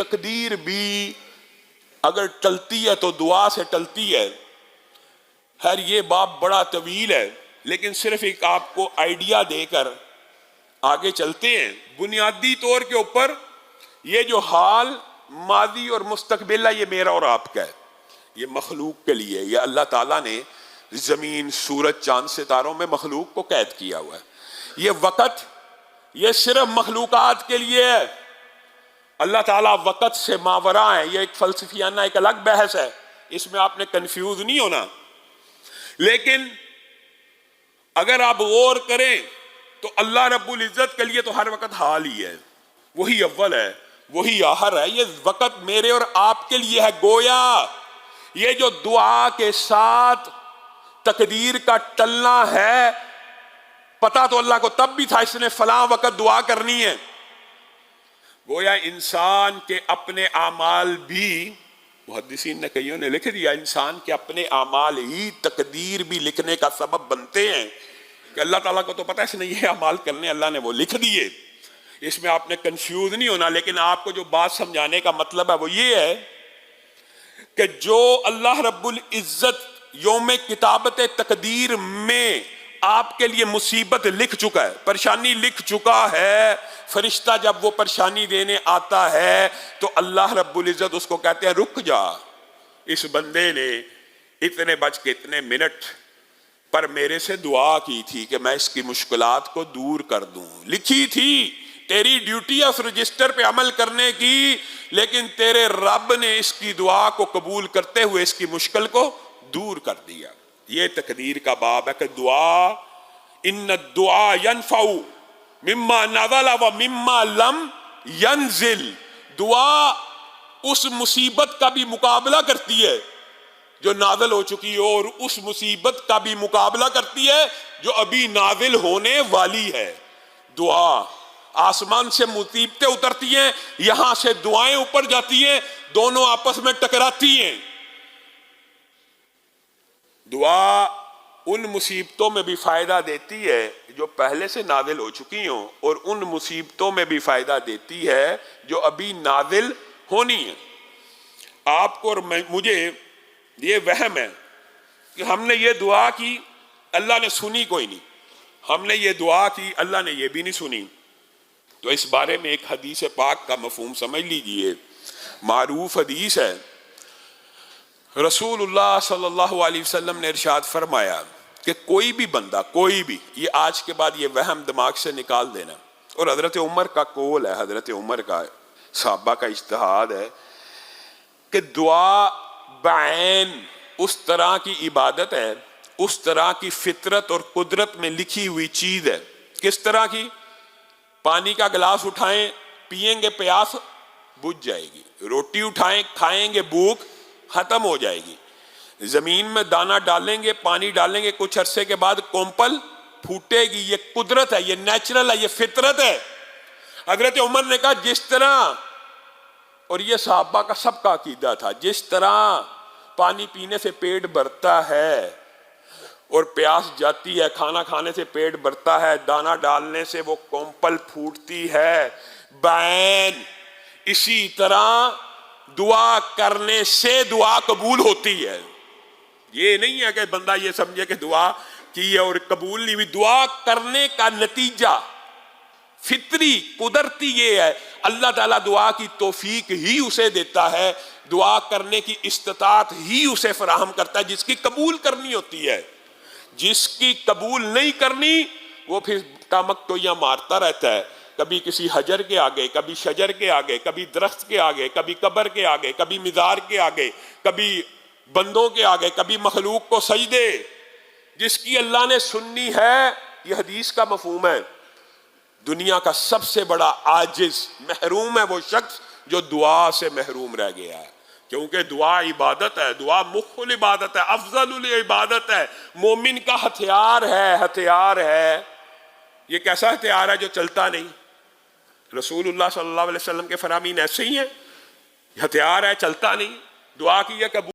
تقدیر بھی اگر ٹلتی ہے تو دعا سے ٹلتی ہے. خیر یہ باب بڑا طویل ہے، لیکن صرف ایک آپ کو آئیڈیا دے کر آگے چلتے ہیں. بنیادی طور کے اوپر یہ جو حال ماضی اور مستقبل ہے یہ میرا اور آپ کا ہے، یہ مخلوق کے لیے. یہ اللہ تعالیٰ نے زمین، سورج، چاند، ستاروں میں مخلوق کو قید کیا ہوا ہے. یہ وقت یہ صرف مخلوقات کے لیے ہے. اللہ تعالیٰ وقت سے ماوراء ہے. یہ ایک فلسفیانہ ایک الگ بحث ہے، اس میں آپ نے کنفیوز نہیں ہونا. لیکن اگر آپ غور کریں تو اللہ رب العزت کے لیے تو ہر وقت حال ہی ہے. وہی اول ہے، وہی آخر ہے. یہ وقت میرے اور آپ کے لیے ہے. گویا یہ جو دعا کے ساتھ تقدیر کا ٹلنا ہے، پتا تو اللہ کو تب بھی تھا اس نے فلاں وقت دعا کرنی ہے. گویا انسان کے اپنے اعمال بھی، محدثین نے کئیوں نے لکھ دیا، انسان کے اپنے اعمال ہی تقدیر بھی لکھنے کا سبب بنتے ہیں. کہ اللہ تعالیٰ کو تو پتہ ہے اس نے یہ اعمال کرنے، اللہ نے وہ لکھ دیے. اس میں آپ نے کنفیوز نہیں ہونا. لیکن آپ کو جو بات سمجھانے کا مطلب ہے وہ یہ ہے کہ جو اللہ رب العزت یوم کتابت تقدیر میں آپ کے لیے مصیبت لکھ چکا ہے، پریشانی لکھ چکا ہے، فرشتہ جب وہ پریشانی دینے آتا ہے تو اللہ رب العزت اس کو کہتے ہیں رک جا، اس بندے نے اتنے بج کے اتنے منٹ پر میرے سے دعا کی تھی کہ میں اس کی مشکلات کو دور کر دوں. لکھی تھی، تیری ڈیوٹی ہے اس رجسٹر پہ عمل کرنے کی، لیکن تیرے رب نے اس کی دعا کو قبول کرتے ہوئے اس کی مشکل کو دور کر دیا. یہ تقدیر کا باب ہے کہ دعا، ان الدعاء ينفع مما نزل و مما لم ينزل. دعا اس مصیبت کا بھی مقابلہ کرتی ہے جو نازل ہو چکی ہو، اور اس مصیبت کا بھی مقابلہ کرتی ہے جو ابھی نازل ہونے والی ہے. دعا آسمان سے مصیبتیں اترتی ہیں، یہاں سے دعائیں اوپر جاتی ہیں، دونوں آپس میں ٹکراتی ہیں. دعا ان مصیبتوں میں بھی فائدہ دیتی ہے جو پہلے سے نازل ہو چکی ہوں، اور ان مصیبتوں میں بھی فائدہ دیتی ہے جو ابھی نازل ہونی ہے. آپ کو اور مجھے یہ وہم ہے کہ ہم نے یہ دعا کی، اللہ نے سنی کوئی نہیں. ہم نے یہ دعا کی، اللہ نے یہ بھی نہیں سنی. تو اس بارے میں ایک حدیث پاک کا مفہوم سمجھ لیجئے. معروف حدیث ہے، رسول اللہ صلی اللہ علیہ وسلم نے ارشاد فرمایا کہ کوئی بھی بندہ، کوئی بھی، یہ آج کے بعد یہ وہم دماغ سے نکال دینا. اور حضرت عمر کا قول ہے، حضرت عمر کا، صحابہ کا اجتہاد ہے کہ دعا بعین اس طرح کی عبادت ہے، اس طرح کی فطرت اور قدرت میں لکھی ہوئی چیز ہے. کس طرح کی؟ پانی کا گلاس اٹھائیں، پیئیں گے پیاس بجھ جائے گی. روٹی اٹھائیں، کھائیں گے بھوک ختم ہو جائے گی. زمین میں دانہ ڈالیں گے، پانی ڈالیں گے، کچھ عرصے کے بعد کومپل پھوٹے گی. یہ قدرت ہے، یہ نیچرل ہے، یہ فطرت ہے. حضرت عمر نے کہا جس طرح، اور یہ صحابہ کا سب کا عقیدہ تھا، جس طرح پانی پینے سے پیٹ بھرتا ہے اور پیاس جاتی ہے، کھانا کھانے سے پیٹ بھرتا ہے، دانہ ڈالنے سے وہ کومپل پھوٹتی ہے، بعین اسی طرح دعا کرنے سے دعا قبول ہوتی ہے. یہ نہیں ہے کہ بندہ یہ سمجھے کہ دعا کی ہے اور قبول نہیں ہوئی. دعا کرنے کا نتیجہ فطری قدرتی یہ ہے، اللہ تعالیٰ دعا کی توفیق ہی اسے دیتا ہے، دعا کرنے کی استطاعت ہی اسے فراہم کرتا ہے جس کی قبول کرنی ہوتی ہے. جس کی قبول نہیں کرنی وہ پھر تامکٹویاں مارتا رہتا ہے، کبھی کسی حجر کے آگے، کبھی شجر کے آگے، کبھی درخت کے آگے، کبھی قبر کے آگے، کبھی مزار کے آگے، کبھی بندوں کے آگے، کبھی مخلوق کو سجدے. جس کی اللہ نے سننی ہے، یہ حدیث کا مفہوم ہے، دنیا کا سب سے بڑا عاجز محروم ہے وہ شخص جو دعا سے محروم رہ گیا ہے. کیونکہ دعا عبادت ہے، دعا مخ العبادت ہے، افضل العبادت ہے، مومن کا ہتھیار ہے. ہتھیار ہے، یہ کیسا ہتھیار ہے جو چلتا نہیں؟ رسول اللہ صلی اللہ علیہ وسلم کے فرامین ایسے ہی ہیں، ہتھیار ہے چلتا نہیں. دعا کی ہے قبول